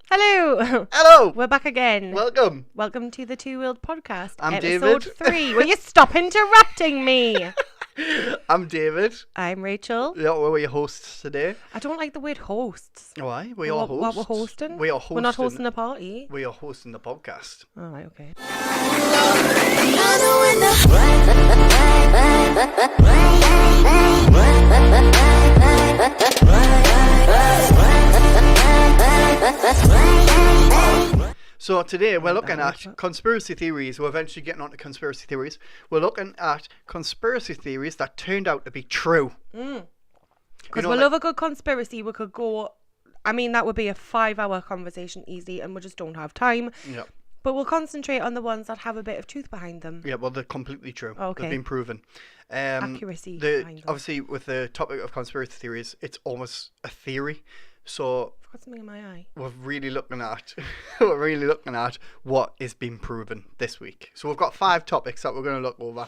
Hello. Hello. We're back again. Welcome. Welcome to the Two Wheeled Podcast. I'm episode David. 3. Will you stop interrupting me? I'm David. I'm Rachel. Yeah, we're your hosts today. I don't like the word hosts. Why? We are hosts. What we're hosting? We are hosting. We're not hosting a party. We are hosting the podcast. Oh, right, okay. So today we're looking at conspiracy theories. We're eventually getting onto conspiracy theories. We're looking at conspiracy theories that turned out to be true. Because we love a good conspiracy. We could go... I mean, that would be a 5-hour conversation easy, and we just don't have time. Yeah. But we'll concentrate on the ones that have a bit of truth behind them. Yeah, well, they're completely true. Okay. They've been proven. Accuracy behind them. Obviously, with the topic of conspiracy theories, it's almost a theory. So I've got something in my eye. we're really looking at what is being proven this week. So we've got 5 topics that we're going to look over.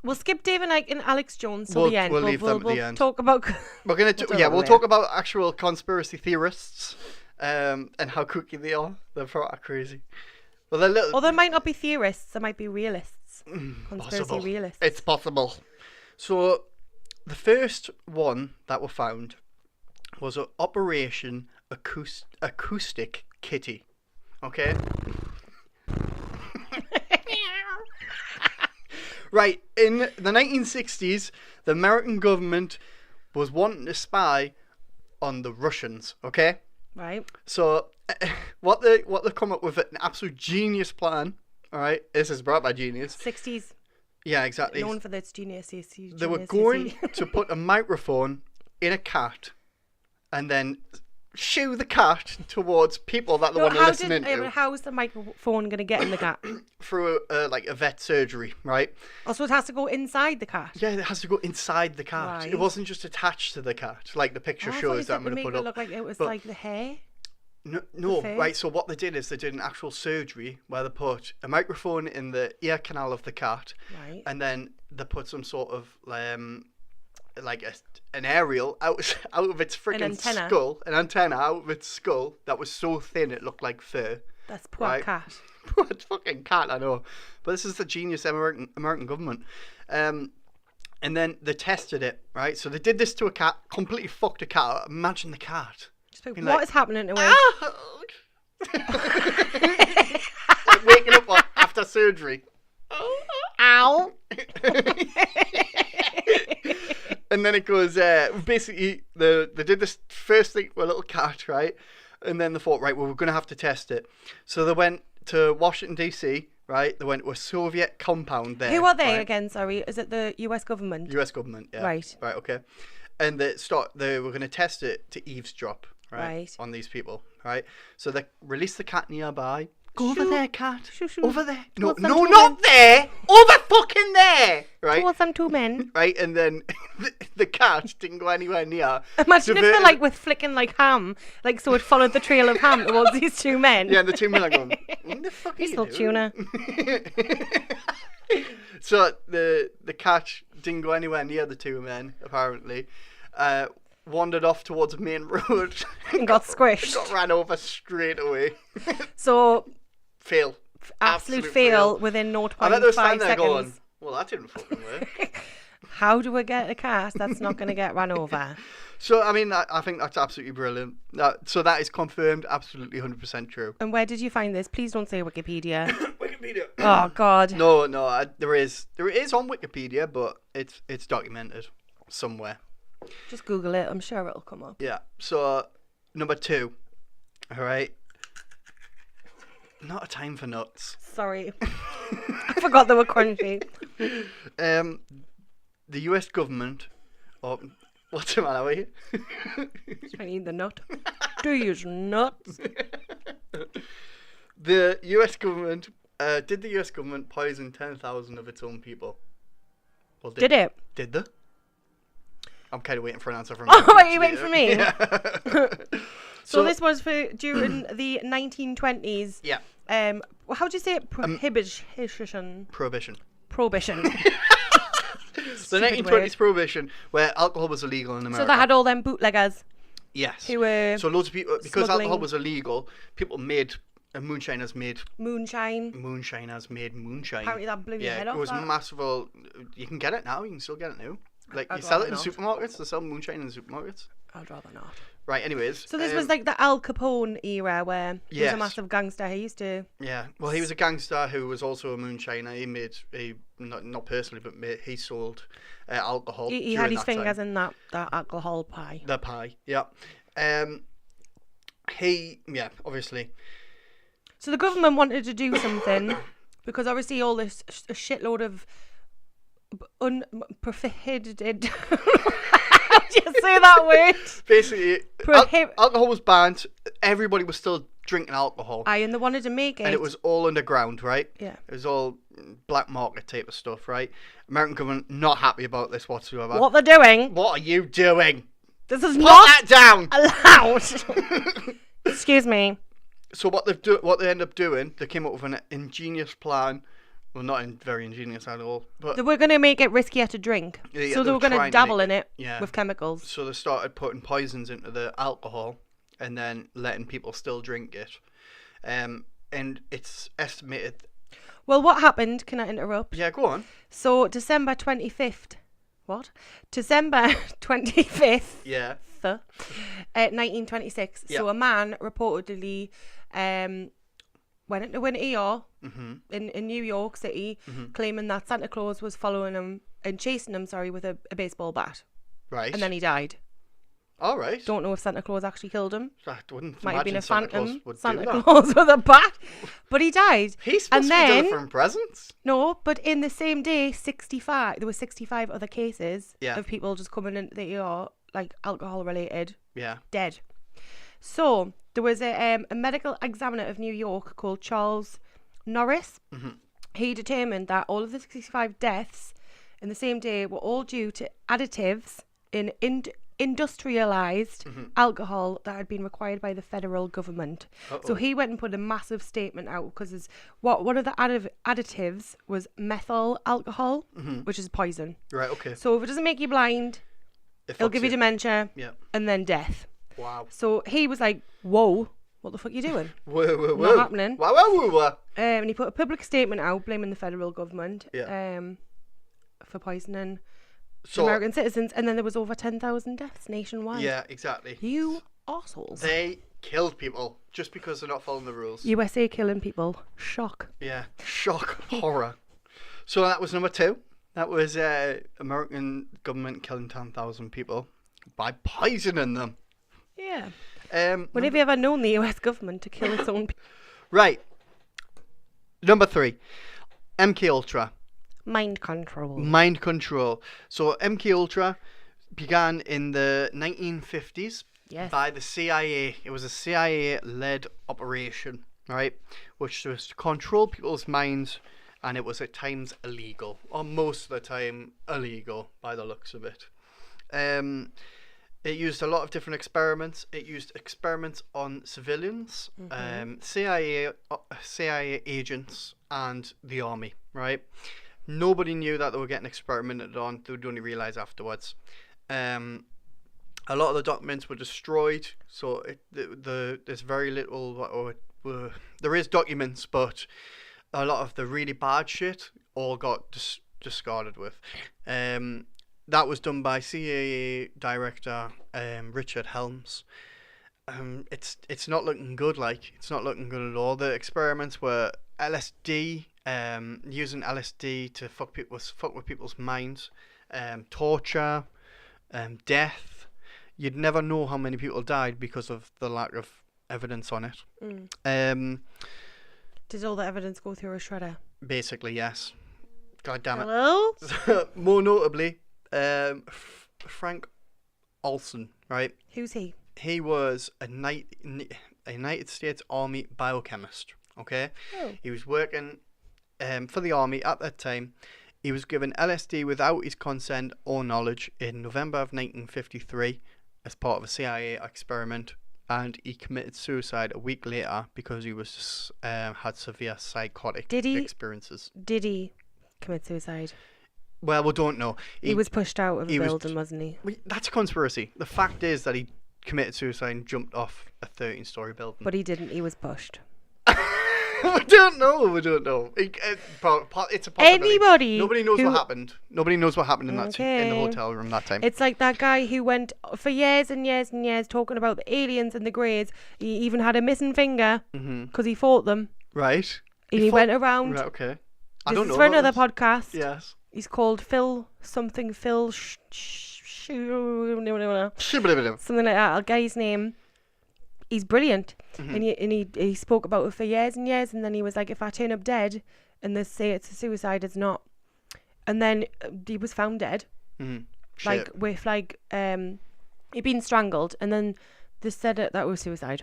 We'll skip Dave and Ike and Alex Jones till the end. We'll leave them at the end. Talk about... We're going to we'll talk about actual conspiracy theorists and how kooky they are. They're probably crazy. Well, they're little. Or there might not be theorists. There might be realists. Conspiracy Possible. realists. It's possible. So the first one that we found was an Operation Acoustic Kitty. Okay. Right, in the 1960s, the American government was wanting to spy on the Russians, okay? Right. So, what they come up with an absolute genius plan, all right? This is brought by genius. 60s. Yeah, exactly. Known for its genius. They were going to put a microphone in a cat and then shoo the cat towards people that they want to listen into. How is the microphone going to get in the cat? Through like a vet surgery, right? Oh, so it has to go inside the cat? Yeah, it has to go inside the cat. Right. It wasn't just attached to the cat, like the picture shows that I'm going to put it up. look like it was But- like the hair. No, face? right, so what they did is they did an actual surgery where they put a microphone in the ear canal of the cat, Right. and then they put some sort of like an aerial out of its freaking skull, an antenna out of its skull that was so thin it looked like fur. That's poor Right. cat. Poor fucking cat, I know. But this is the genius American government. And then they tested it, right? So they did this to a cat, completely fucked a cat up. Imagine the cat. Just like, Being what like, is happening to it? Like waking up after surgery. Ow. And then it goes, basically, they did this first thing with a little cat, right? And then they thought, right, well, we're going to have to test it. So they went to Washington, D.C., right? They went to a Soviet compound there. Who are they right? again? Sorry. Is it the US government? US government, yeah. Right. Right, okay. And they were going to test it to eavesdrop, Right. on these people, right? So they released the cat nearby. Go Shoo. over there, cat. Shoo, shoo. Over there. No, Towards them no, two not men. there. Over fucking there. Right? Towards them 2 men. Right, and then the cat didn't go anywhere near. Imagine if they're like with flicking like ham, like so it followed the trail of ham towards these 2 men. Yeah, and the 2 men are going, what the fuck are He's you not doing? tuna. So the cat didn't go anywhere near the 2 men, apparently. Wandered off towards a main road. And got squished. Got ran over straight away. So Fail. absolute fail within 0.5 I bet they were standing there seconds. going, well, that didn't fucking work. How do I get a cat that's not going to get run over? So, I mean, I think that's absolutely brilliant. So that is confirmed, absolutely 100% true. And where did you find this? Please don't say Wikipedia. Wikipedia. Oh, God. No, there is on Wikipedia, but it's documented somewhere. Just Google it. I'm sure it'll come up. Yeah. So, number 2. All right. Not a time for nuts. Sorry. I forgot they were crunchy. The US government. Oh, what's the matter with you? I need the nut. Do you use nuts? The US government. Did the US government poison 10,000 of its own people? Well, Did it? Did they? I'm kind of waiting for an answer from Oh, you. are you waiting for me? Yeah. So this was for during the 1920s. Yeah. How do you say it? Prohibition. Prohibition. Prohibition. The 1920s prohibition, where alcohol was illegal in America. So they had all them bootleggers. Yes. Who were So loads of people, because smuggling- alcohol was illegal, people made, moonshiners made moonshine. moonshine. Apparently that blew your head it off. was That. massive. Well, you can get it now. You can still get it now. Like, I'd you sell it in rather supermarkets. They sell moonshine in supermarkets. I'd rather not. Right, anyways. So this was like the Al Capone era where he was Yes. a massive gangster. He used to. Yeah, well, he was a gangster who was also a moonshiner. He made not personally, but he sold alcohol. He during had his that fingers time. in that alcohol pie. The pie, yeah. Obviously. So the government wanted to do something because obviously all this a shitload of prohibited. How do you say that word? Basically, alcohol was banned. Everybody was still drinking alcohol. And they wanted to make it. And it was all underground, right? Yeah. It was all black market type of stuff, right? American government not happy about this whatsoever. What they're doing. What are you doing? This is Put not that down. allowed. Excuse me. So what they end up doing, they came up with an ingenious plan. Well, not very ingenious at all. But They were going to make it riskier to drink. Yeah, So they were going to trying to dabble make in it yeah. with chemicals. So they started putting poisons into the alcohol and then letting people still drink it. And it's estimated. Well, what happened? Can I interrupt? Yeah, go on. So December 25th. What? December 25th. Yeah. 1926. Yeah. So a man reportedly went into an ER in New York City, claiming that Santa Claus was following him and chasing him, with a baseball bat. Right. And then he died. All right. Don't know if Santa Claus actually killed him. I wouldn't Might have been imagine a Santa Claus phantom would do Santa that. Claus with a bat. But he died. He's supposed to be delivering presents. No, but in the same day, 65. There were 65 other cases Yeah. of people just coming into the ER, like alcohol related, Yeah. dead. So there was a medical examiner of New York called Charles Norris. He determined that all of the 65 deaths in the same day were all due to additives in industrialized alcohol that had been required by the federal government. So he went and put a massive statement out because one of the additives was methyl alcohol, which is poison. Right, okay. So if it doesn't make you blind, it'll give you dementia and then death. Wow. So he was like, whoa, what the fuck are you doing? Whoa. Not happening. Whoa. And he put a public statement out blaming the federal government for poisoning American citizens, and then there was over 10,000 deaths nationwide. Yeah, exactly. You assholes. They killed people just because they're not following the rules. USA killing people. Shock. Yeah. Shock. Horror. So that was number 2. That was American government killing 10,000 people by poisoning them. Yeah. When have you ever known the US government to kill its own people? Right. Number 3. MKULTRA. Mind control. Mind control. So MKULTRA began in the 1950s by the CIA. It was a CIA-led operation, right? Which was to control people's minds, and it was at times illegal, or most of the time illegal by the looks of it. It used a lot of different experiments. It used experiments on civilians, CIA agents, and the army, right? Nobody knew that they were getting experimented on. They would only realise afterwards. A lot of the documents were destroyed, so there's very little. There is documents, but a lot of the really bad shit all got discarded with. That was done by CIA director Richard Helms. It's not looking good. It's not looking good at all. The experiments were LSD. Using LSD to fuck with people's minds, torture, death. You'd never know how many people died because of the lack of evidence on it. Did all the evidence go through a shredder? Basically, yes. God damn it. Hello? More notably, Frank Olson, right? Who's he? He was a United States Army biochemist, okay? Oh. He was working for the army at that time. He was given LSD without his consent or knowledge in November of 1953 as part of a CIA experiment, and he committed suicide a week later because he was had severe psychotic experiences. Did he commit suicide? Well, we don't know. He was pushed out of the building, wasn't he? That's a conspiracy. The fact is that he committed suicide and jumped off a 13-story building. But he didn't. He was pushed. We don't know. It's a possibility. Anybody Nobody knows who- what happened. Nobody knows what happened in that in the Okay. hotel room that time. It's like that guy who went for years and years and years talking about the aliens and the greys. He even had a missing finger because he fought them. Right. And he went around. Right. Okay. I This don't is know for about another this. podcast. Yes. He's called Phil something. Phil something like that. I'll get his name. He's brilliant, and he spoke about it for years and years, and then he was like, if I turn up dead, and they say it's a suicide, it's not. And then he was found dead, like with like he'd been strangled, and then they said that was suicide.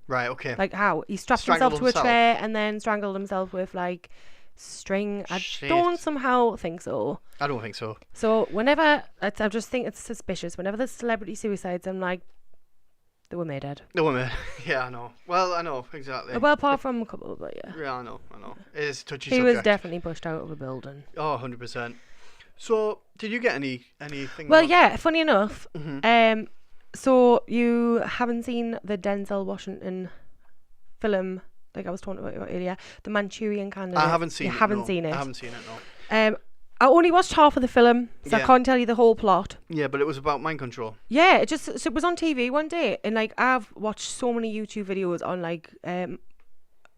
Right. Okay. Like how he strapped Strangled himself to himself. a chair and then strangled himself with like string. I Shit. don't somehow think so. I don't think so. So whenever I just think it's suspicious. Whenever there's celebrity suicides, I'm like, they were made dead. The woman. Yeah, I know. Well, I know exactly. Well, apart from a couple, but yeah. Yeah, I know. It is a touchy He subject. was definitely pushed out of a building. Oh, 100%. So, did you get anything? Well, yeah. Funny enough, so you haven't seen the Denzel Washington film, like I was talking about earlier, the Manchurian Candidate. I haven't seen it. You haven't no. seen it. I haven't seen it. No. I only watched half of the film, so I Yeah. can't tell you the whole plot. Yeah, but it was about mind control. Yeah, so it was on TV one day, and like I've watched so many YouTube videos on like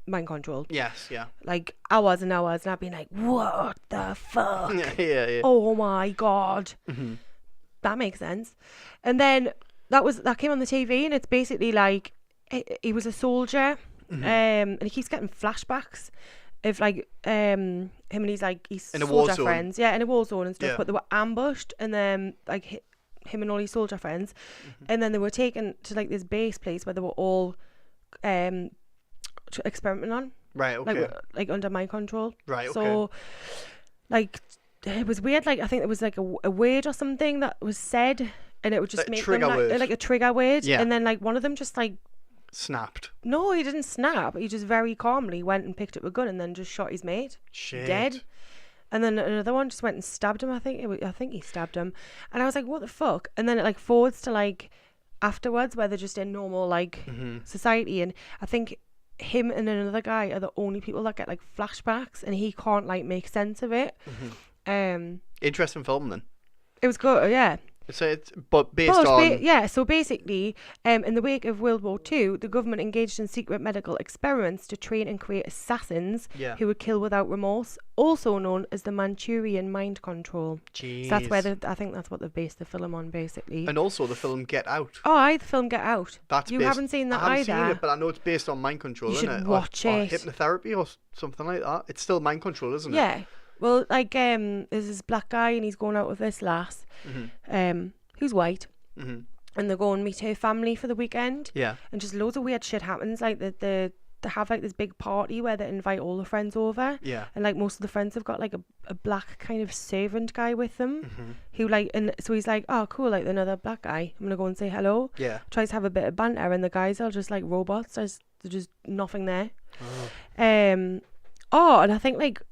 mind control, Yes. Yeah. like hours and hours, and I've been like, what the fuck? Yeah. Oh my god, that makes sense. And then that came on the TV, and it's basically like he was a soldier, and he keeps getting flashbacks of like him and his In a war soldier zone. friends, in a war zone and stuff. Yeah. But they were ambushed, and then like him and all his soldier friends, and then they were taken to like this base place where they were all experimenting on, Right. Okay. like under mind control. Right. Okay. So, like, it was weird. Like, I think it was like a word or something that was said, and it would just Like a make trigger them word. like a trigger word. Yeah. And then like one of them just like, Snapped. no, he didn't snap. He just very calmly went and picked up a gun and then just shot his mate Shit. dead. And then another one just went and stabbed him. I think he stabbed him, and I was like, what the fuck? And then it like forwards to like afterwards where they're just in normal like society, and I think him and another guy are the only people that get like flashbacks, and he can't like make sense of it. Interesting film then. It was good, yeah. So it's based on. So basically, in the wake of World War II, the government engaged in secret medical experiments to train and create assassins Yeah. who would kill without remorse, also known as the Manchurian mind control. Jeez. So that's where I think that's what they've based the film on, basically. And also the film Get Out. The film Get Out. That's You based, haven't seen that I haven't either. seen it, but I know it's based on mind control, You isn't should it? watch or it. hypnotherapy or something like that. It's still mind control, isn't it? Yeah. Well, like there's this black guy and he's going out with this lass, who's white, and they go and meet her family for the weekend. Yeah. And just loads of weird shit happens. Like they have like this big party where they invite all the friends over. Yeah. And like most of the friends have got like a black kind of servant guy with them, who like, and so he's like, oh cool, like another black guy, I'm gonna go and say hello. Yeah. Tries to have a bit of banter, and the guys are just like robots. There's just nothing there. And I think like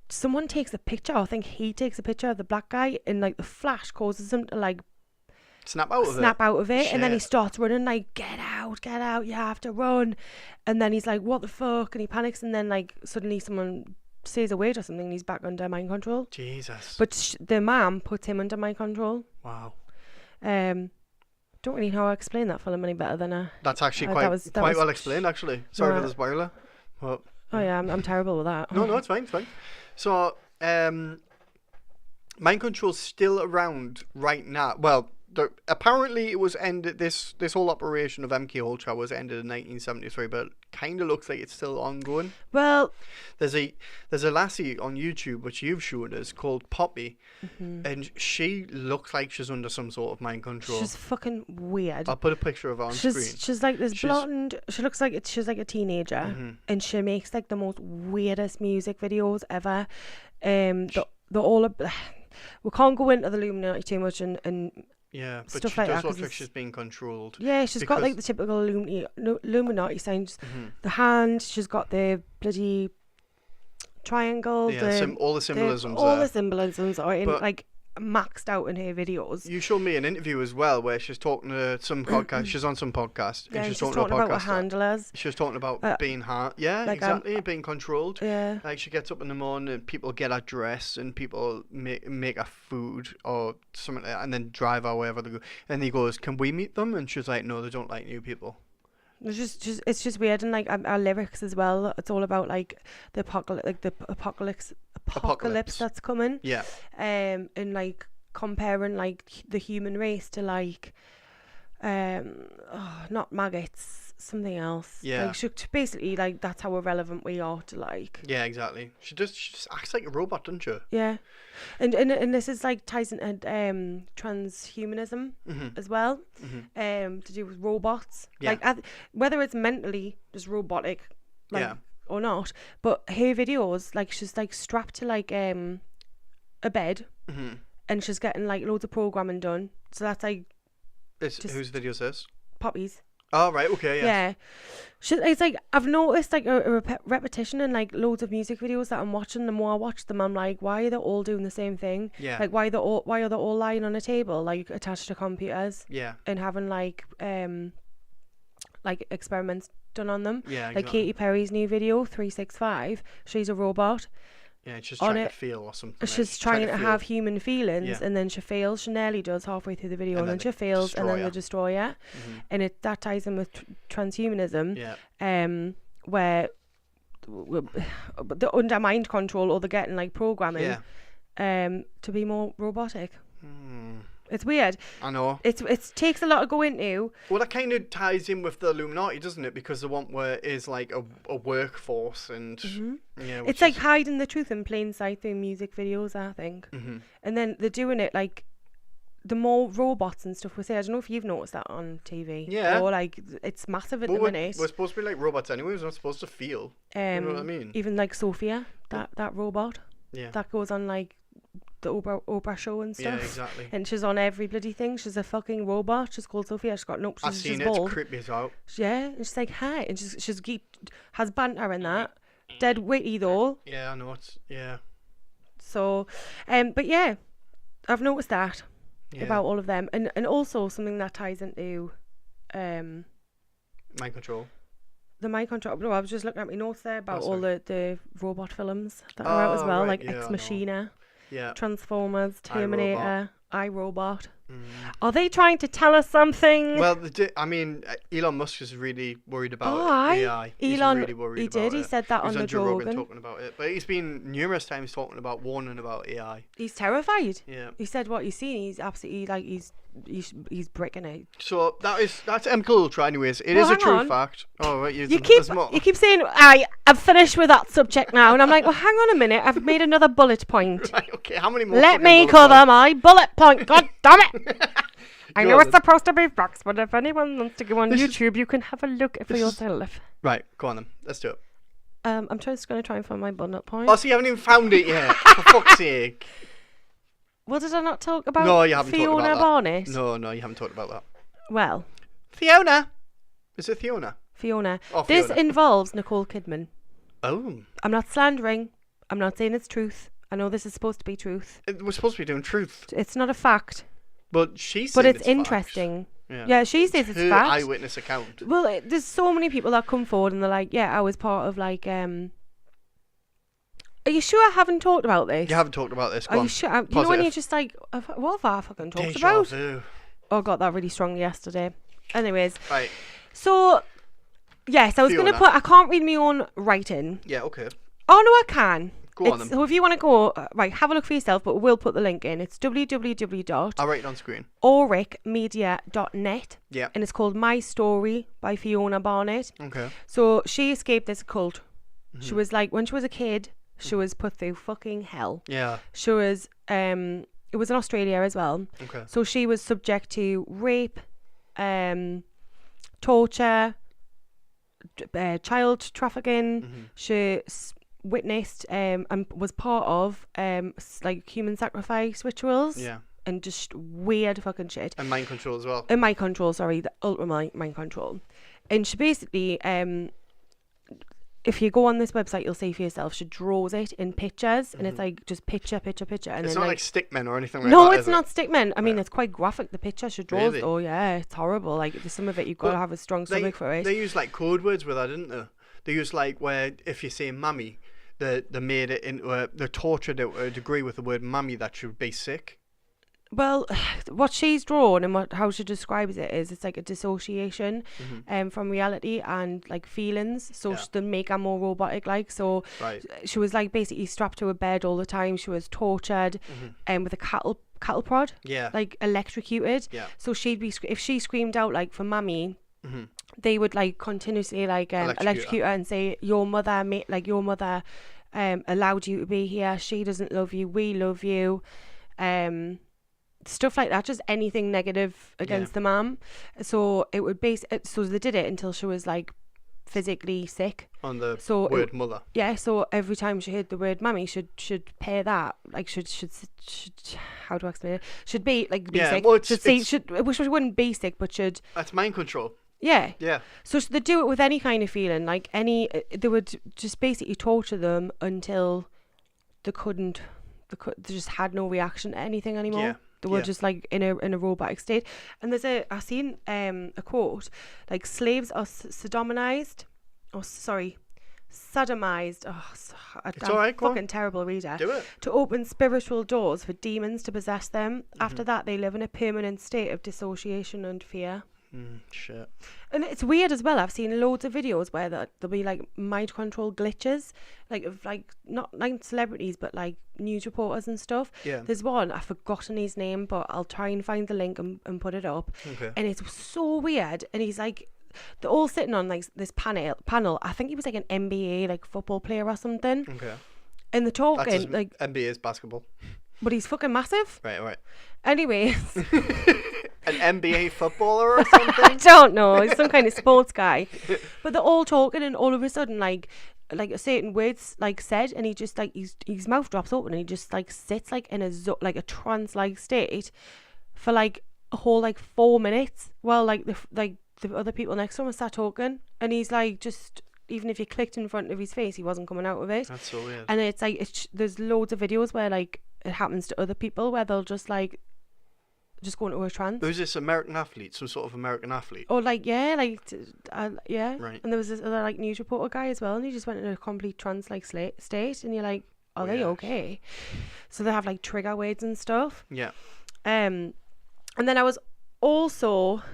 someone takes a picture. I think he takes a picture of the black guy, and like the flash causes him to like Snap out of it, and then he Shit. starts running like, get out, you have to run. And then he's like, what the fuck? And he panics, and then like suddenly someone says a word or something, and he's back under mind control. Jesus. But the mom puts him under mind control. Wow. Don't really know how I explain that film any better than That's actually that quite was well explained, actually. Sorry for the spoiler. But oh yeah, I'm terrible with that. no, it's fine, it's fine. So, mind control's still around right now. Well, apparently it was ended. This whole operation of MKULTRA was ended in 1973, but kind of looks like it's still ongoing. Well, There's a lassie on YouTube which you've shown us called Poppy, and she looks like she's under some sort of mind control. she's fucking weird. I'll put a picture of her on screen. She's like this She's- blonde. She looks like she's like a teenager, and she makes like the most weirdest music videos ever. They're all we can't go into the Illuminati too much and Yeah, but stuff she like does that, 'cause look like it's- she's being controlled. yeah, she's got like the Because- typical Illuminati signs. The hand, she's got the bloody triangle. Yeah, all the symbolisms all there. the symbolisms are in But- like maxed out in her videos. You showed me an interview as well where she's talking to some podcast. She's on some podcast. Yeah, and she's talking about her handlers. She was talking about being hard. Yeah, like exactly. Being controlled. Yeah. Like she gets up in the morning and people get her dress and people make her food or something like that and then drive her wherever they go. And he goes, "Can we meet them?" And she's like, "No, they don't like new people." It's just weird, and like our lyrics as well. It's all about like the apocalypse that's coming. Yeah. And like comparing like the human race to like not maggots, something else. Yeah. Like basically like that's how irrelevant we are to like. Yeah, exactly. She just acts like a robot, doesn't she? Yeah. And this is like ties into transhumanism as well. To do with robots. Yeah. Like whether it's mentally just robotic, like or not. But her videos, like she's like strapped to like a bed, and she's getting like loads of programming done. So that's like. Whose video is this? Poppy's. Oh right, okay, yeah. It's like I've noticed like a repetition in like loads of music videos that I'm watching. The more I watch them, I'm like, why are they all doing the same thing? Yeah. Like why are they all lying on a table like attached to computers? Yeah. And having like experiments done on them. Yeah. Like Katy Perry's new video 365. She's a robot. Yeah, she's trying to feel or something. She's trying to have human feelings, and then she fails. She nearly does halfway through the video, and then she fails, and then they destroy her. And that ties in with transhumanism, where the under mind control or they're getting like programming, to be more robotic. It's weird. I know. It takes a lot to go into. Well, that kind of ties in with the Illuminati, doesn't it? Because the one where is like a workforce and it's like hiding the truth in plain sight through music videos, I think. And then they're doing it like the more robots and stuff we say. I don't know if you've noticed that on TV. Yeah. Or like it's massive at the minute. We're supposed to be like robots anyway. We're not supposed to feel. You know what I mean? Even like Sophia, that robot. Yeah. That goes on like the Oprah show and stuff. Yeah, exactly. And she's on every bloody thing. She's a fucking robot. She's called Sophia. She's got I've seen it. bald. It's creepy as well. Yeah, and she's like, hi, and she's has banter in that. Dead witty though. Yeah, I know it's So, but yeah, I've noticed that about all of them, and also something that ties into mind control. The mind control. No, I was just looking at my notes there about all the robot films that are out as well, like Ex Machina. Yeah. Transformers, Terminator, iRobot. Are they trying to tell us something? Well, Elon Musk is really worried about AI. Elon, really worried he about did. He said that on the Joe Rogan. talking about it, but he's been numerous times talking about warning about AI. He's terrified. Yeah. He said what he's seen. He's absolutely like he's bricking it. So that's MKULTRA anyways. It is a true fact. Oh, right, you keep saying I've finished with that subject now, and I'm like, well, hang on a minute. I've made another bullet point. Right, okay. How many more? Let me cover my bullet point. God damn it! I know it's supposed to be facts, but if anyone wants to go on YouTube, you can have a look for yourself. Right, go on then. Let's do it. I'm just going to try and find my bullet point. Oh, so you haven't even found it yet? For fuck's sake. Well, did I not talk about No, you haven't talked about that. Barnett? No, you haven't talked about that. Well. Fiona. Is it Fiona? Fiona. Oh, this Fiona. involves Nicole Kidman. Oh. I'm not slandering. I'm not saying it's truth. I know this is supposed to be truth. We're supposed to be doing truth. It's not a fact. But she says But it's interesting. Yeah, she says it's her fact. eyewitness account. Well, there's so many people that come forward and they're like, yeah, I was part of like... Are you sure I haven't talked about this? You haven't talked about this. Are you sure? You know when you're just like, what have I fucking talked about? Oh, I got that really strongly yesterday. Anyways. Right. So, yes, I was going to put, I can't read my own writing. Yeah, okay. Oh, no, I can. Go on then. So if you want to go, right, have a look for yourself, but we'll put the link in. It's www. I'll write it on screen. auricmedia.net. Yeah. And it's called My Story by Fiona Barnett. Okay. So she escaped this cult. She was like, when she was a kid, she was put through fucking hell. Yeah. She was, it was in Australia as well. Okay. So she was subject to rape, torture, child trafficking. She witnessed and was part of like human sacrifice rituals. Yeah. And just weird fucking shit. And mind control as well. And mind control, sorry, the ultimate mind control. And she basically if you go on this website, you'll see for yourself, she draws it in pictures, and it's like just picture. And it's then, not like stickmen or anything like no, that. No, it's not stickmen. I mean, Right. it's quite graphic, the picture she draws. Really? Oh, yeah, it's horrible. Like, some of it, you've got to have a strong stomach for it. They use like code words with that, didn't they? They use like where if you say mammy, they made it into they tortured it to a degree with the word mammy that should be sick. Well, what she's drawn and how she describes it is it's like a dissociation from reality and like feelings. So they make her more robotic like. So she was like basically strapped to a bed all the time. She was tortured with a cattle prod. Yeah. Like electrocuted. Yeah. So she'd be, if she screamed out like for mummy, they would like continuously like electrocute her and say, your mother allowed you to be here. She doesn't love you. We love you. Stuff like that, just anything negative against the mum. So it would so they did it until she was like physically sick on the word mother. Yeah, so every time she heard the word mummy, should pay that, like should how do I explain it, should be like be sick. Well, which wouldn't be sick, but should, that's mind control. Yeah. So they do it with any kind of feeling, like they would just basically torture them until they just had no reaction to anything anymore. They were just like in a robotic state. And I seen a quote like, slaves are sodomized. Oh, it's all right, fucking terrible reader. Do it. To open spiritual doors for demons to possess them. After that, they live in a permanent state of dissociation and fear. Shit. And it's weird as well. I've seen loads of videos where there'll be like mind control glitches, like of like not like celebrities but like news reporters and stuff. Yeah. There's one, I've forgotten his name, but I'll try and find the link and put it up. Okay. And it's so weird. And he's like, they're all sitting on like this panel. I think he was like an NBA like football player or something. Okay. And they're talking like NBA is basketball. But he's fucking massive. Right. Anyways. An NBA footballer or something? I don't know. He's some kind of sports guy. But they're all talking, and all of a sudden, like a certain words like said, and he just like his mouth drops open, and he just like sits like in a trance-like state for like a whole like 4 minutes, while like the other people next to him start talking, and he's like just. Even if you clicked in front of his face, he wasn't coming out of it. That's so weird. And it's like there's loads of videos where like it happens to other people where they'll just go into a trance. Who's this American athlete? Some sort of American athlete? Or like yeah. Right. And there was this other like news reporter guy as well, and he just went into a complete trance like state, and you're like, are they okay? So they have like trigger words and stuff. Yeah. And then I was also.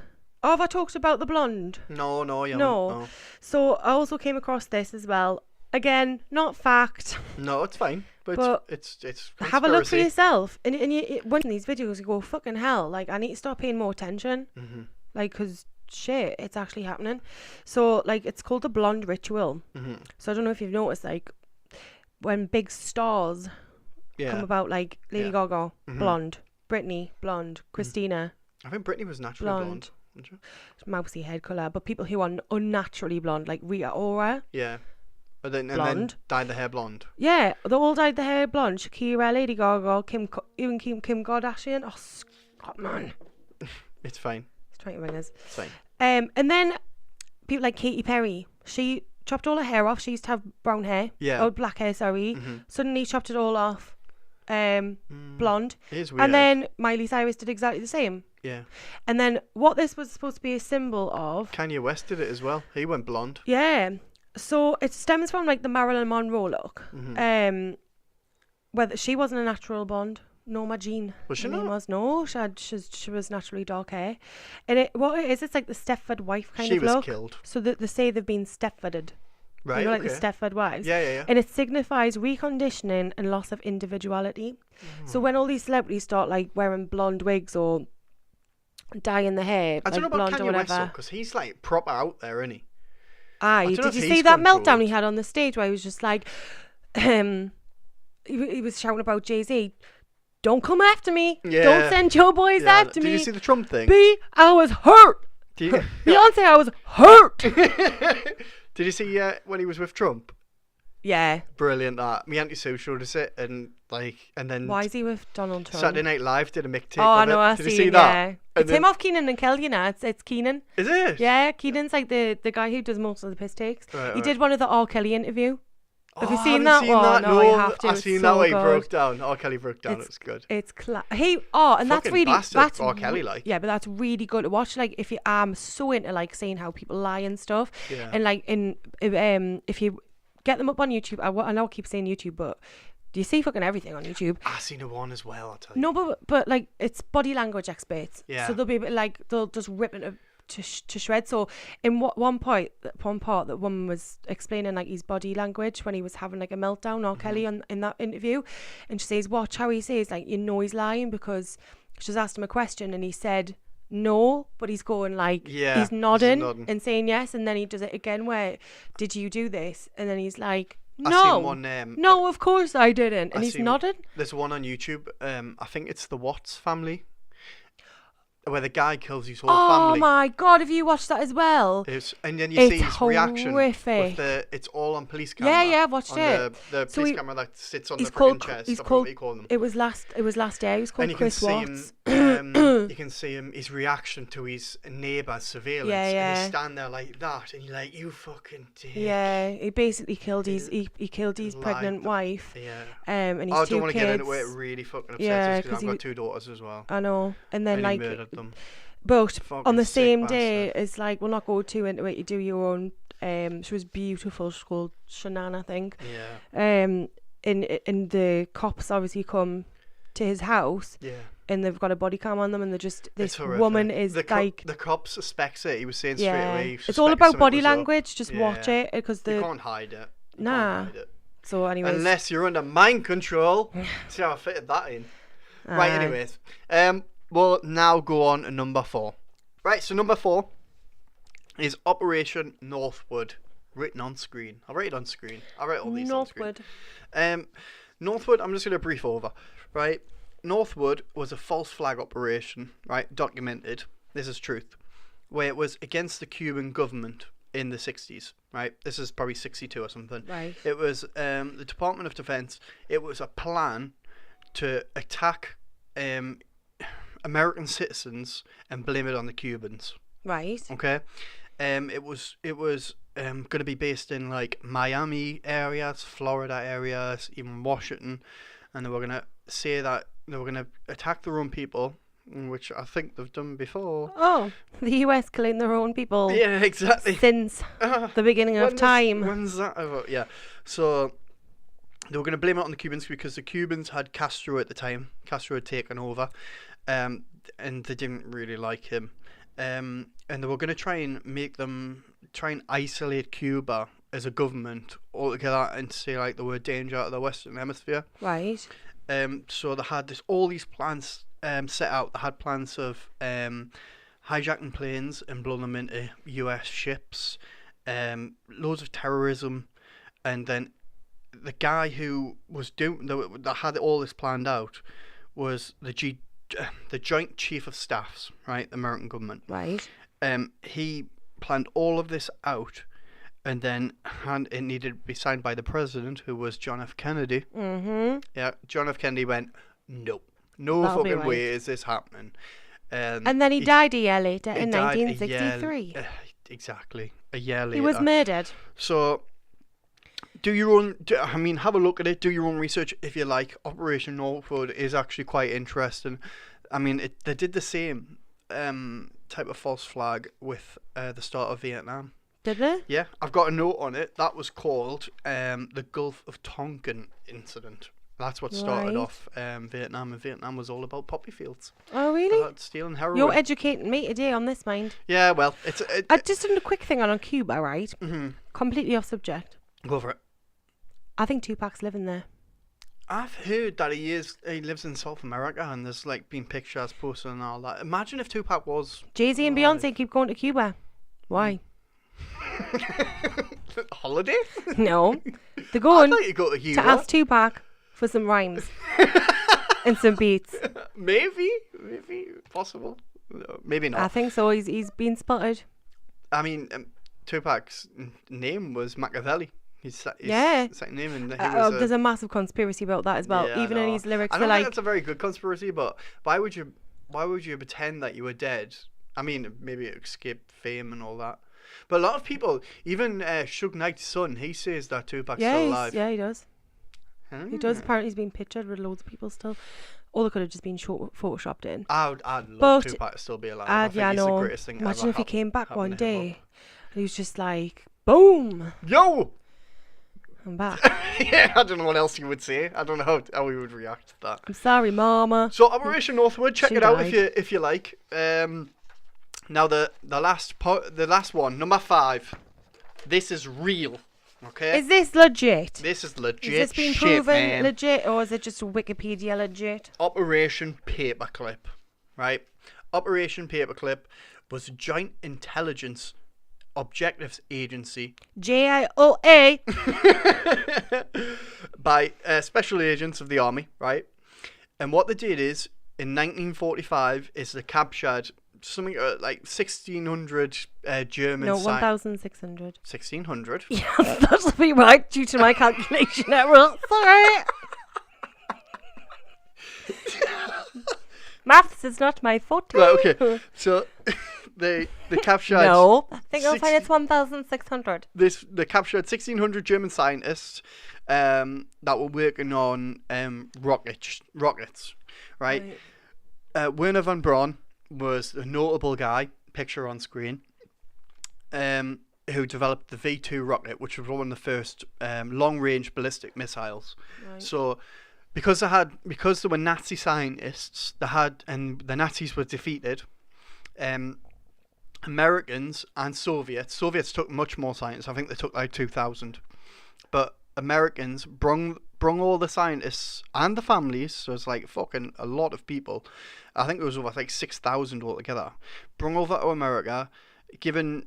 Oh, have I talked about the blonde? No, you haven't. No. So I also came across this as well. Again, not fact. No, it's fine. But it's conspiracy. Have a look for yourself. And when these videos, you go, fucking hell, like, I need to start paying more attention. Mm-hmm. Like, because, shit, it's actually happening. So, like, it's called the blonde ritual. Mm-hmm. So I don't know if you've noticed, like, when big stars come about, like Lady Gaga, blonde. Britney, blonde. Christina. I think Britney was naturally blonde. Mousy head colour, but people who are unnaturally blonde, like Rita Ora, and then dyed the hair blonde. Yeah, they all dyed the hair blonde. Shakira, Lady Gaga, Kim Kardashian. Oh, Scott, man, it's fine. It's 20 ringers. It's fine. And then people like Katy Perry, she chopped all her hair off. She used to have brown hair, black hair. Sorry, suddenly chopped it all off. Blonde. It is weird. And then Miley Cyrus did exactly the same. Yeah. And then what this was supposed to be a symbol of... Kanye West did it as well. He went blonde. Yeah. So it stems from like the Marilyn Monroe look. Mm-hmm. Whether she wasn't a natural blonde. Norma Jean. Was she not? No, she was naturally dark hair. And what it is, it's like the Stepford wife kind of look. She was killed. So they say they've been Stepforded. Right, you know, like the Stepford wives. Yeah. And it signifies reconditioning and loss of individuality. So when all these celebrities start like wearing blonde wigs or dyeing the hair, I don't like know about blonde or Kanye West whatever. because he's like proper out there, isn't he? Aye, did you see that meltdown he had on the stage where he was just like, he was shouting about Jay-Z. Don't come after me. Yeah. Don't send your boys after me. Did you see the Trump thing? I was hurt. Beyonce, I was hurt. Did you see when he was with Trump? Yeah. Brilliant that. Me Auntie Sue showed us it and then... Why is he with Donald Trump? Saturday Night Live did a mixtape I know, Did you see that? And It's him off Keenan and Kel, you know. It's Keenan. Is it? Yeah, Keenan's like the guy who does most of the piss takes. Right, he did one of the R. Kelly interview. Have you I seen haven't that one? No, you have to. I've It's seen so that way he good. broke down. R. Kelly broke down. It's good. It's and that's Fucking really bastard, that's R. Kelly, like. yeah, but that's really good to watch. Like if you so into like seeing how people lie and stuff, Yeah. and like if you get them up on YouTube, I know I keep saying YouTube, but do you see fucking everything on YouTube? I've seen a one as well, I'll tell you. No, but like it's body language experts. Yeah. So they'll be like they'll just rip it to shreds. So in one part that woman was explaining like his body language when he was having like a meltdown, R. Kelly in that interview, and she says, watch how he says like you know he's lying, because she's asked him a question and he said no, but he's going like he's nodding and saying yes, and then he does it again where did you do this, and then he's like no, of course I didn't, and he's nodding. There's one on YouTube. I think it's the Watts family, where the guy kills his whole family. Oh my god, have you watched that as well? And then you see his reaction. Horrific. It's all on police camera. Yeah, I've watched it. The police camera that sits on the called, freaking chest. He's called. What call them. It was last year. He was called Chris Watts. You can see him. His reaction to his neighbour's surveillance. Yeah. And he stand there like that, and you're like, you fucking dick. Yeah, he basically killed his pregnant wife. Yeah. And his 2 kids. I don't want to get into it. It really fucking upsets us because I've got 2 daughters as well. I know. And then he murdered them. But Fucking on the same sick day, bastard. it's like, we'll not go too into it. You do your own. She was beautiful. She's called Shanann, I think. Yeah. And the cops obviously come to his house. Yeah. And they've got a body cam on them, and they're just this woman is the like the cop suspects it. He was saying straight away. It's all about body language. Just watch it because you can't hide it. Nah. Can't hide it. So anyways, unless you're under mind control. See how I fitted that in. Right. Anyways, we'll now go on to number 4. Right. So number 4 is Operation Northwood, written on screen. I'll write it on screen. I'll write all these Northwood. on screen. Northwood. I'm just going to brief over. Right. Northwood was a false flag operation, right, documented, this is truth, where it was against the Cuban government in the 60s, right? This is probably 62 or something. Right. It was the Department of Defense. It was a plan to attack American citizens and blame it on the Cubans. Right. Okay. It was going to be based in like Miami areas, Florida areas, even Washington, and they were going to say that they were going to attack their own people, which I think they've done before. Oh, the US killing their own people. Yeah, exactly. Since the beginning of time. When's that about? Yeah. So they were going to blame it on the Cubans because the Cubans had Castro at the time. Castro had taken over, and they didn't really like him. And they were going to try and isolate Cuba as a government altogether and say like they were a danger to the Western Hemisphere. Right. So they had all these plans set out. They had plans of hijacking planes and blowing them into US ships, loads of terrorism, and then the guy who was that had all this planned out was the Joint Chief of Staffs, right, the American government. Right. He planned all of this out, and then it needed to be signed by the president, who was John F. Kennedy. Mm-hmm. Yeah, John F. Kennedy went, nope, no fucking way is this happening. And then he died a year later in 1963. Exactly, a year later. He was murdered. So, have a look at it, do your own research if you like. Operation Northwood is actually quite interesting. I mean, they did the same type of false flag with the start of Vietnam. Did they? Yeah, I've got a note on it. That was called the Gulf of Tonkin incident. That's what started off Vietnam, and Vietnam was all about poppy fields. Oh, really? About stealing heroin. You're educating me today on this, mind. Yeah, well, I just did a quick thing on Cuba, right? Mm-hmm. Completely off subject. Go for it. I think Tupac's living there. I've heard that he lives in South America, and there's like been pictures posted and all that. Imagine if Tupac was Jay-Z and Beyonce keep going to Cuba. Why? Holiday? No. They're going I'd like to go to Cuba. to ask Tupac for some rhymes and some beats. Maybe possible. No, maybe not. I think so. He's been spotted. I mean, Tupac's name was Machiavelli. His second name, and there's a massive conspiracy about that as well. Yeah, even in his lyrics, I don't think that's a very good conspiracy, but why would you why would you pretend that you were dead? I mean, maybe escape fame and all that. But a lot of people, even Suge Knight's son, he says that Tupac's still alive. Yeah, he does. He does. Apparently, he's been pictured with loads of people still. Or they could have just been photoshopped in. I'd love Tupac to still be alive. I think he's the greatest thing Imagine ever if he came back one day hip-hop. and he was just like, boom, Yo! I'm back. Yeah, I don't know what else you would say. I don't know how we would react to that. I'm sorry, Mama. So Operation Northwood, check She it out died. if you like. Now the last one, number 5. This is real. Okay. Is this legit? This is legit. Is this been shit, proven man. legit, or is it just Wikipedia legit? Operation Paperclip, right? Operation Paperclip was a joint intelligence objectives agency JIOA. by special agents of the army, right? And what they did is, in 1945, is they captured something like 1,600 German. No, 1,600. 1,600. Yeah, that'll be right due to my calculation error. Sorry. Maths is not my forte. Right, okay. So they captured. No, I think I'll find it's 1,600. They captured 1,600 German scientists that were working on rockets, right? Werner von Braun was a notable guy, picture on screen, who developed the V2 rocket, which was one of the first long-range ballistic missiles. Right. So, because there were Nazi scientists, and the Nazis were defeated, Americans and Soviets took much more scientists. I think they took like 2,000, but Americans brung all the scientists and the families, so it's like fucking a lot of people. I think it was over like 6,000 altogether. Brung over to America, given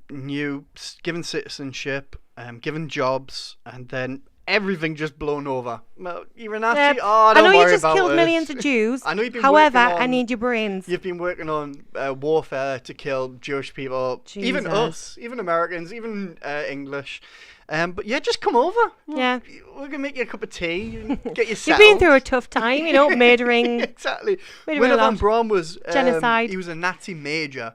citizenship, given jobs, and then everything just blown over. Well, you're a Nazi. Oh, I know don't you worry just about killed it. millions of Jews. I know you've been However, working on- I need your brains. You've been working on warfare to kill Jewish people, even Jesus. us, even Americans, even English. But yeah, just come over. Yeah. We're gonna make you a cup of tea and get you You've settled. been through a tough time, murdering. Exactly. Murdering Werner a von lot. Braun was Genocide. He was a Nazi major,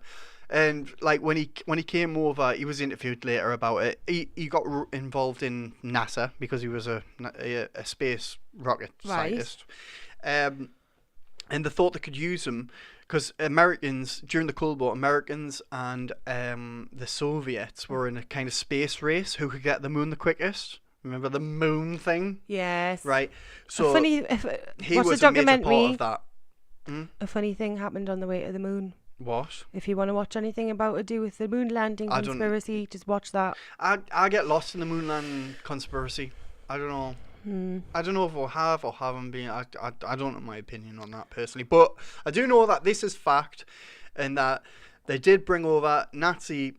and like when he came over, he was interviewed later about it. He got involved in NASA because he was a space rocket scientist, and they thought they could use him. Because Americans, during the Cold War, Americans and the Soviets were in a kind of space race who could get the moon the quickest. Remember the moon thing? Yes. Right. So he he watch was the a major part documentary. of that. A funny thing happened on the way to the moon. What? If you want to watch anything about to do with the moon landing I don't- conspiracy, just watch that. I get lost in the moon landing conspiracy. I don't know. I don't know if we'll have or haven't been. I don't know my opinion on that personally. But I do know that this is fact and that they did bring over Nazis,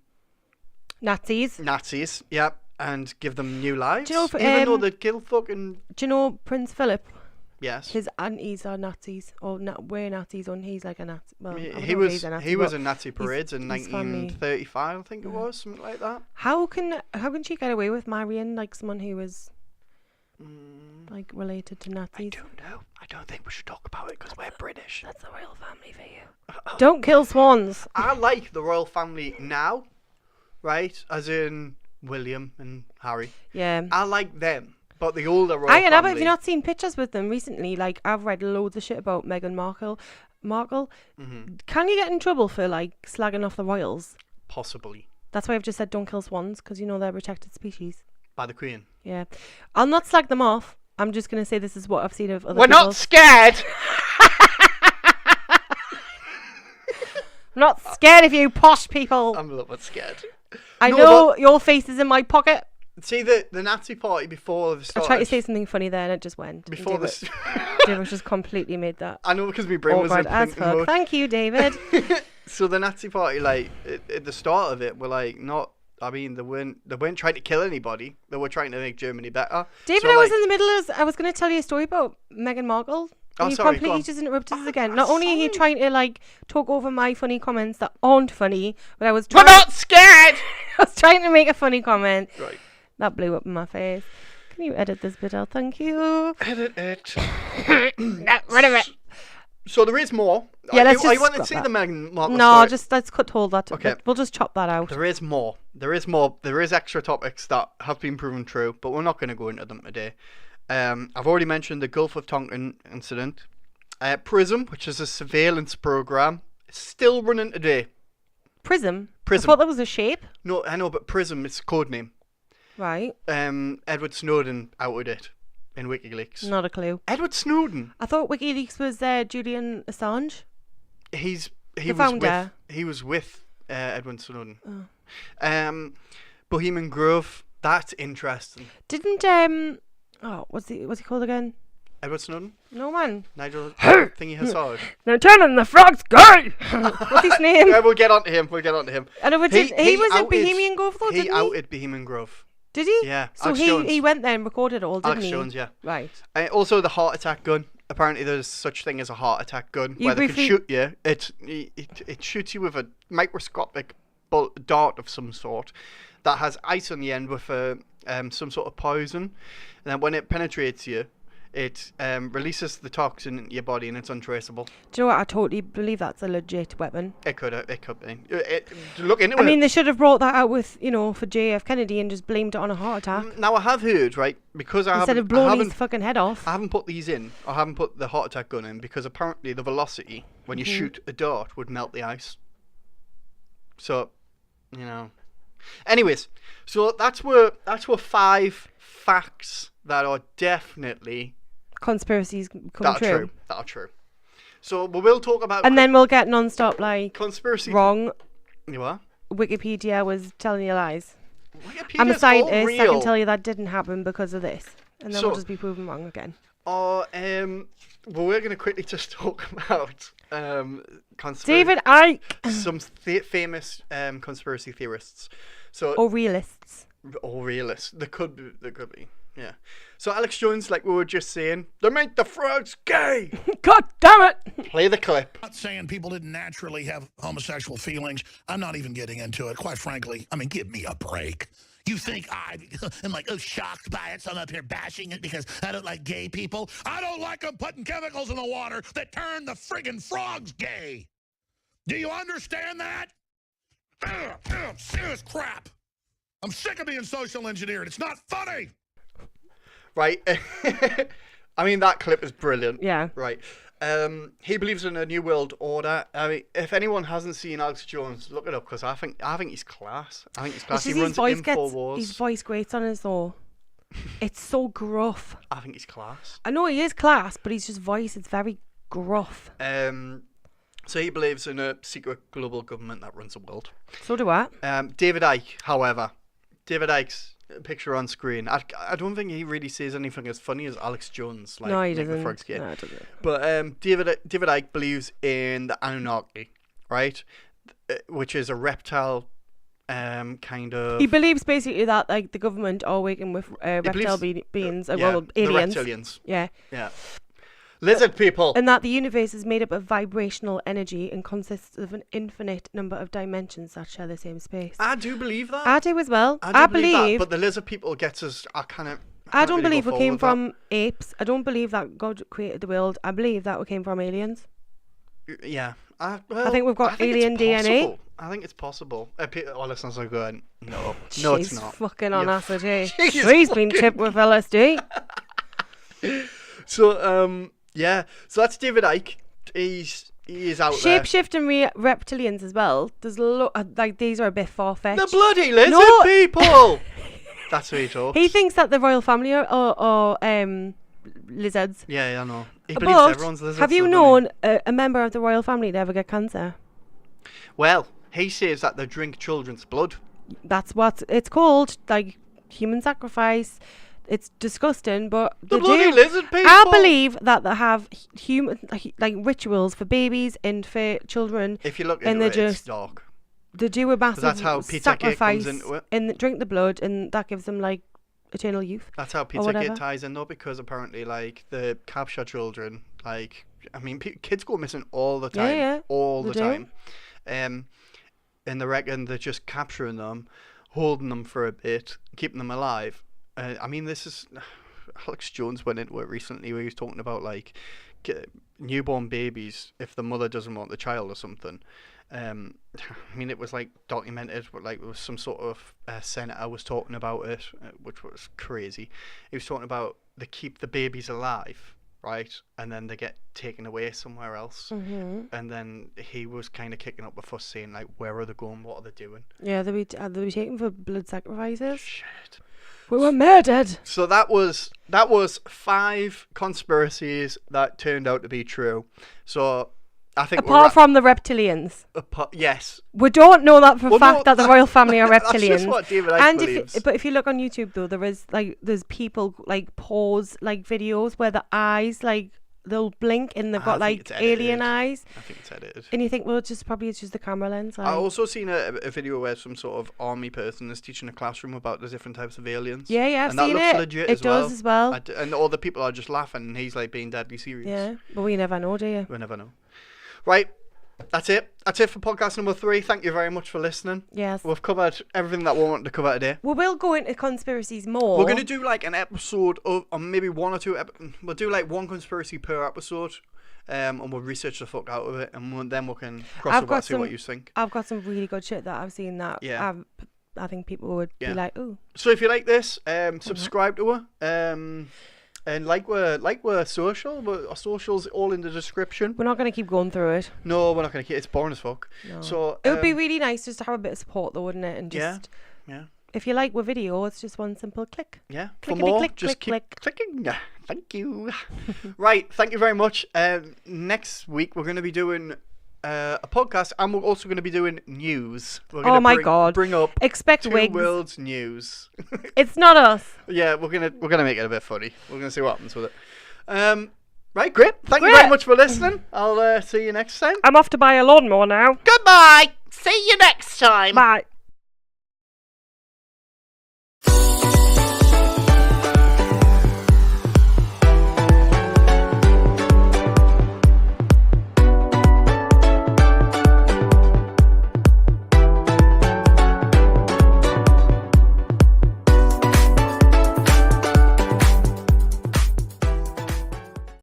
yep, and give them new lives. Do you know if, even though they killed fucking... Do you know Prince Philip? Yes. His aunties are Nazis, or were Nazis, and he's like a Nazi. Well, I don't He know if he's a Nazi, he was but in Nazi parades in his family- 1935, I think it was, something like that. How can she get away with marrying like someone who was like related to I Nazis? don't know. I don't think we should talk about it because we're British. That's the royal family for you. Don't kill swans. I like the royal family now, right? As in William and Harry. Yeah. I like them, but the older royal I know, but family. have you not seen pictures with them recently? Like, I've read loads of shit about Meghan Markle. Can you get in trouble for like slagging off the royals? Possibly That's why I've just said don't kill swans, because they're a protected species. by the Queen. Yeah, I'll not slag them off. I'm just gonna say this is what I've seen of other We're people. not scared. I'm not scared of you, posh people. I'm a little bit scared. I No, know but- your face is in my pocket. See the Nazi party before the I start. tried to say something funny there and it just went. before David, this. David just completely made that I know because my brain was in awkward as thinking fuck. mode. Thank you, David. So the Nazi party, like at the start of it, were like not. I mean, they weren't trying to kill anybody. They were trying to make Germany better. David, So, I was like- in the middle of. I was going to tell you a story about Meghan Markle. Oh, And you sorry, go completely on. just interrupted us again. Not only are you trying to like talk over my funny comments that aren't funny, but I was We're trying, not scared. I was trying to make a funny comment. Right. That blew up in my face. Can you edit this bit out? Thank you. Edit it. Get rid of it. So there is more. Yeah, let's I just want to scrap see that. the Meghan Markle No, story. just let's hold that. Okay. We'll just chop that out. There is more. There is more. There is extra topics that have been proven true, but we're not going to go into them today. I've already mentioned the Gulf of Tonkin incident. PRISM, which is a surveillance program, is still running today. Prism? Prism. I thought that was a shape. No, I know, but PRISM, it's a code name. Right. Edward Snowden outed it in WikiLeaks. Not a clue. Edward Snowden. I thought WikiLeaks was Julian Assange. He was with Edward Snowden. Oh. Bohemian Grove. That's interesting. Didn't what's he called again? Edward Snowden? No man. Nigel Thingy Hassard. They're turning the frogs gay. What's his name? Yeah, we'll get on to him. I know, but he was in Bohemian Grove though, didn't he? He outed Bohemian Grove. Did he? Yeah. So Alex Jones. he went there and recorded it all, didn't Alex he? Jones, yeah. Right. Also the heart attack gun. Apparently there's such thing as a heart attack gun where they can shoot you. It shoots you with a microscopic dart of some sort that has ice on the end with some sort of poison. And then when it penetrates you, it releases the toxin into your body and it's untraceable. Do you know what? I totally believe that's a legit weapon. It could be. Look into it. I mean, they should have brought that out with, for JF Kennedy and just blamed it on a heart attack. Now, I have heard, right, because Instead of blowing his fucking head off. I haven't put these in. I haven't put the heart attack gun in because apparently the velocity when you shoot a dart would melt the ice. So, Anyways, so that's where 5 facts that are definitely conspiracies come true. That are true. So we will talk about... And then we'll get non-stop, conspiracy... wrong. You are? Wikipedia was telling you lies. Wikipedia's I'm a scientist. all I real. can tell you that didn't happen because of this. And then we'll just be proven wrong again. Well, we're going to quickly just talk about... David Icke! Some famous conspiracy theorists. Or realists. Or realists. There could be. Yeah. So Alex Jones, like we were just saying, they make the frogs gay. God damn it! Play the clip. I'm not saying people didn't naturally have homosexual feelings. I'm not even getting into it. Quite frankly, I mean, give me a break. You think I am shocked by it, so I'm up here bashing it because I don't like gay people? I don't like them putting chemicals in the water that turn the friggin' frogs gay. Do you understand that? Serious crap. I'm sick of being social engineered. It's not funny. Right. I mean, that clip is brilliant. Yeah. Right. He believes in a new world order. I mean, if anyone hasn't seen Alex Jones, look it up because I think he's class. I think he's class. He runs InfoWars. His voice grates on us though. It's so gruff. I think he's class. I know he is class, but his just voice, it's very gruff. So he believes in a secret global government that runs the world. So do I. David Icke, however, David Icke's picture on screen, I don't think he really says anything as funny as Alex Jones. No, he doesn't. No, he doesn't. But David Icke believes in the Anunnaki, right? Which is a reptile kind of... He believes basically that the government are working with reptile beings, aliens. The reptilians. Yeah. Yeah. Lizard people. And that the universe is made up of vibrational energy and consists of an infinite number of dimensions that share the same space. I do believe that. I do as well. I believe that, but the lizard people gets us... I don't believe we came from apes. I don't believe that God created the world. I believe that we came from aliens. Yeah. I think we've got alien DNA. I think it's possible. Listeners are going, no, She's it's not. Fucking on acid, hey. She's been tipped with LSD. So, yeah. So that's David Icke. He is out there. Shapeshifting reptilians as well. There's these are a bit far-fetched. The bloody lizard people! That's who he talks. He thinks that the royal family are lizards. Yeah, I know. He believes everyone's lizards. Have you known a member of the royal family to ever get cancer? Well, he says that they drink children's blood. That's what it's called, human sacrifice. It's disgusting, but the bloody lizard people. I believe that they have human rituals for babies and for children. If you look into it, it's dark. They do a massive that's how Peter sacrifice comes into it. And drink the blood, and that gives them eternal youth. That's how Peter ties in though, because apparently the capture children, kids go missing all the time, all the time. And they reckon they're just capturing them, holding them for a bit, keeping them alive. This is... Alex Jones went into it recently where he was talking about, newborn babies if the mother doesn't want the child or something. I mean, it was like documented, but like there was some sort of senator was talking about it, which was crazy. He was talking about they keep the babies alive, right, and then they get taken away somewhere else. And then he was kind of kicking up a fuss, saying like, where are they going? What are they doing? Yeah, they'll be taken for blood sacrifices. Shit. We were murdered. So that was 5 conspiracies that turned out to be true. So I think apart from the reptilians. Yes. We don't know that for fact no, that the royal family are reptilians. That's just what David Icke believes. But if you look on YouTube though, there's people like pause like videos where the eyes like they'll blink and they've got like alien eyes. I think it's edited. And you think, well, it's just the camera lens. Like. I also seen a video where some sort of army person is teaching a classroom about the different types of aliens. Yeah, I've and seen that looks it. legit It does as well. And all the people are just laughing, and he's like being deadly serious. Yeah, but we never know, do you? We never know. Right. That's it. That's it for podcast number 3. Thank you very much for listening. Yes. We've covered everything that we wanted to cover today. We will go into conspiracies more. We're going to do like an episode of, or maybe 1 or 2. We'll do like 1 conspiracy per episode. And we'll research the fuck out of it. And then we can cross over and see what you think. I've got some really good shit that I've seen that I think people would be like, ooh. So if you like this, subscribe to her. And like we're social, but our socials all in the description. We're not going to keep going through it. No, we're not going to keep. It's boring as fuck. No. So it would be really nice just to have a bit of support, though, wouldn't it? And just yeah. If you like our video, it's just one simple click. Yeah. Clickety For more, click, just click, keep clicking. Thank you. Right. Thank you very much. Next week we're going to be doing a podcast, and we're also going to be doing news. We're gonna God! Bring up Expect 2 wigs. worlds news. It's not us. Yeah, we're gonna make it a bit funny. We're gonna see what happens with it. Right, great. Thank you very much for listening. I'll see you next time. I'm off to buy a lawnmower now. Goodbye. See you next time. Bye.